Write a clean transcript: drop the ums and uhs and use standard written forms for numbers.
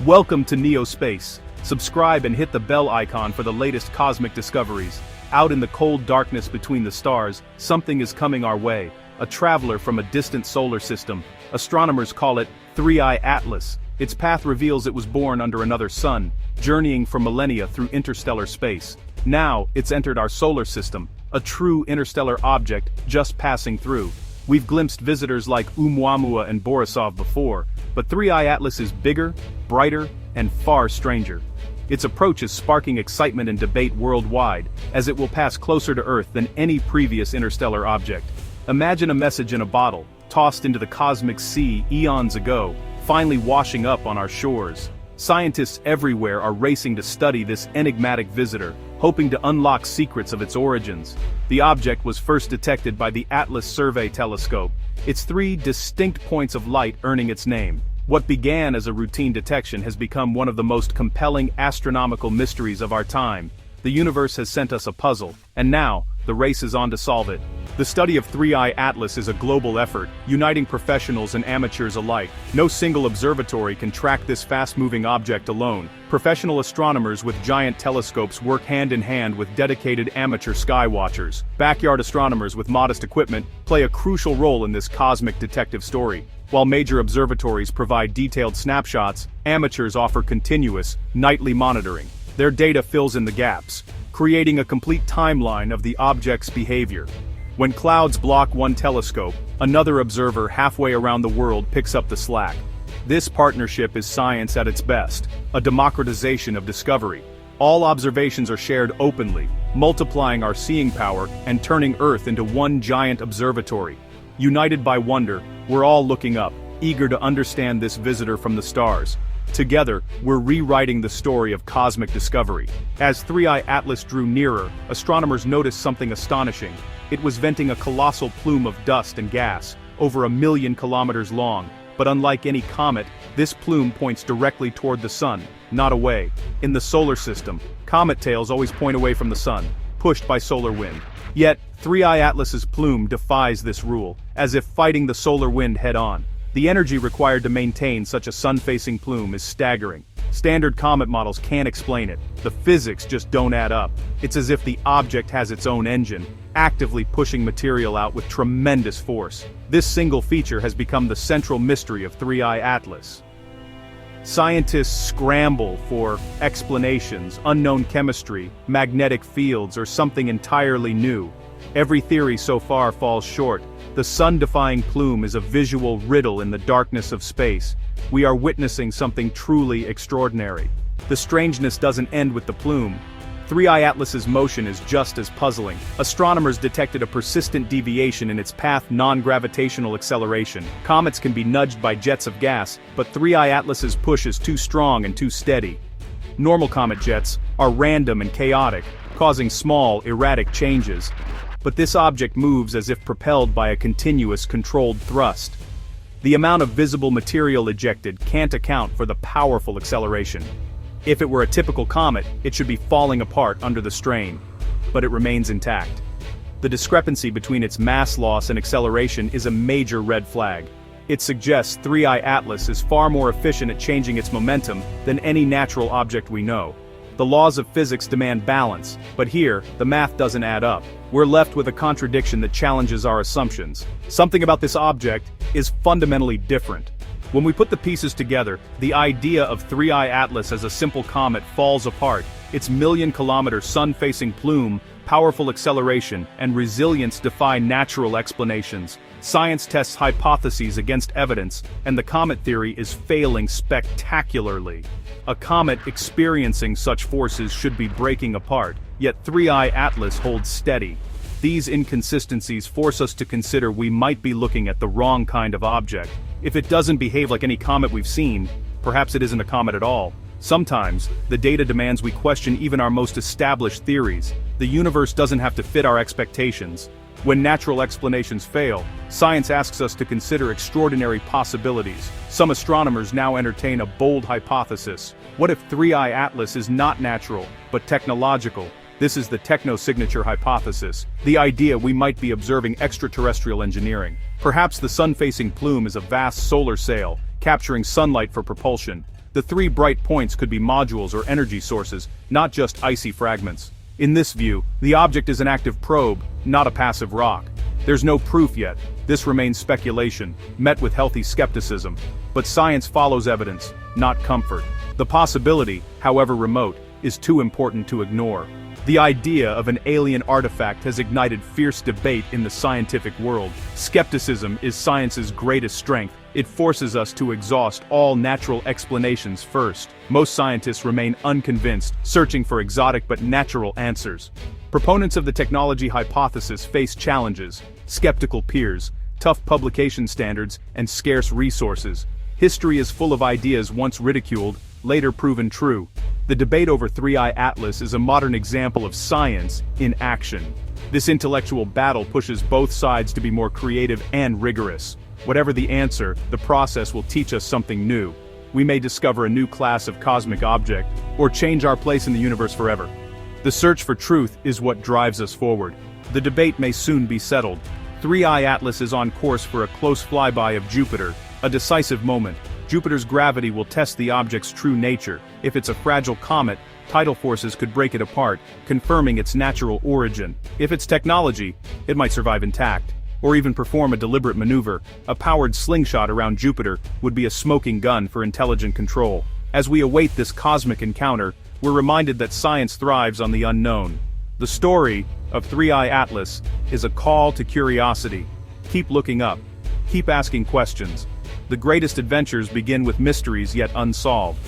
Welcome to Neospace. Subscribe and hit the bell icon for the latest cosmic discoveries. Out in the cold darkness between the stars, something is coming our way. A traveler from a distant solar system. Astronomers call it 3I Atlas. Its path reveals it was born under another sun, journeying for millennia through interstellar space. Now, it's entered our solar system, a true interstellar object just passing through. We've glimpsed visitors like Oumuamua and Borisov before, but 3I Atlas is bigger, brighter, and far stranger. Its approach is sparking excitement and debate worldwide, as it will pass closer to Earth than any previous interstellar object. Imagine a message in a bottle, tossed into the cosmic sea eons ago, finally washing up on our shores. Scientists everywhere are racing to study this enigmatic visitor, hoping to unlock secrets of its origins. The object was first detected by the Atlas Survey telescope, its 3 distinct points of light earning its name. What began as a routine detection has become one of the most compelling astronomical mysteries of our time. The universe has sent us a puzzle, and now, the race is on to solve it. The study of 3I Atlas is a global effort, uniting professionals and amateurs alike. No single observatory can track this fast-moving object alone. Professional astronomers with giant telescopes work hand in hand with dedicated amateur sky watchers. Backyard astronomers with modest equipment play a crucial role in this cosmic detective story. While major observatories provide detailed snapshots, amateurs offer continuous, nightly monitoring. Their data fills in the gaps, creating a complete timeline of the object's behavior. When clouds block one telescope, another observer halfway around the world picks up the slack. This partnership is science at its best, a democratization of discovery. All observations are shared openly, multiplying our seeing power and turning Earth into one giant observatory. United by wonder, we're all looking up, eager to understand this visitor from the stars. Together, we're rewriting the story of cosmic discovery. As 3I Atlas drew nearer, astronomers noticed something astonishing. It was venting a colossal plume of dust and gas, over 1 million kilometers long. But unlike any comet, this plume points directly toward the sun, not away. In the solar system, comet tails always point away from the sun, pushed by solar wind. Yet, 3I Atlas's plume defies this rule, as if fighting the solar wind head-on. The energy required to maintain such a sun-facing plume is staggering. Standard comet models can't explain it. The physics just don't add up. It's as if the object has its own engine, actively pushing material out with tremendous force. This single feature has become the central mystery of 3I Atlas. Scientists scramble for explanations, unknown chemistry, magnetic fields, or something entirely new. Every theory so far falls short. The sun-defying plume is a visual riddle in the darkness of space. We are witnessing something truly extraordinary. The strangeness doesn't end with the plume. 3I Atlas's motion is just as puzzling. Astronomers detected a persistent deviation in its path non-gravitational acceleration. Comets can be nudged by jets of gas, but 3I Atlas's push is too strong and too steady. Normal comet jets are random and chaotic, causing small, erratic changes. But this object moves as if propelled by a continuous, controlled thrust. The amount of visible material ejected can't account for the powerful acceleration. If it were a typical comet, it should be falling apart under the strain. But it remains intact. The discrepancy between its mass loss and acceleration is a major red flag. It suggests 3I Atlas is far more efficient at changing its momentum than any natural object we know. The laws of physics demand balance, but here, the math doesn't add up. We're left with a contradiction that challenges our assumptions. Something about this object is fundamentally different. When we put the pieces together, the idea of 3I Atlas as a simple comet falls apart. Its million-kilometer sun-facing plume, powerful acceleration, and resilience defy natural explanations. Science tests hypotheses against evidence, and the comet theory is failing spectacularly. A comet experiencing such forces should be breaking apart, yet 3I Atlas holds steady. These inconsistencies force us to consider we might be looking at the wrong kind of object. If it doesn't behave like any comet we've seen, perhaps it isn't a comet at all. Sometimes, the data demands we question even our most established theories. The universe doesn't have to fit our expectations. When natural explanations fail, science asks us to consider extraordinary possibilities. Some astronomers now entertain a bold hypothesis. What if 3I Atlas is not natural, but technological? This is the techno-signature hypothesis, the idea we might be observing extraterrestrial engineering. Perhaps the sun-facing plume is a vast solar sail, capturing sunlight for propulsion. The 3 bright points could be modules or energy sources, not just icy fragments. In this view, the object is an active probe, not a passive rock. There's no proof yet. This remains speculation, met with healthy skepticism. But science follows evidence, not comfort. The possibility, however remote, is too important to ignore. The idea of an alien artifact has ignited fierce debate in the scientific world. Skepticism is science's greatest strength. It forces us to exhaust all natural explanations first. Most scientists remain unconvinced, searching for exotic but natural answers. Proponents of the technology hypothesis face challenges: skeptical peers, tough publication standards, and scarce resources. History is full of ideas once ridiculed, later proven true. The debate over 3i Atlas is a modern example of science in action. This intellectual battle pushes both sides to be more creative and rigorous. Whatever the answer, the process will teach us something new. We may discover a new class of cosmic object, or change our place in the universe forever. The search for truth is what drives us forward. The debate may soon be settled. 3i Atlas is on course for a close flyby of Jupiter, a decisive moment. Jupiter's gravity will test the object's true nature. If it's a fragile comet, tidal forces could break it apart, confirming its natural origin. If it's technology, it might survive intact, or even perform a deliberate maneuver. A powered slingshot around Jupiter would be a smoking gun for intelligent control. As we await this cosmic encounter, we're reminded that science thrives on the unknown. The story of 3i Atlas is a call to curiosity. Keep looking up. Keep asking questions. The greatest adventures begin with mysteries yet unsolved.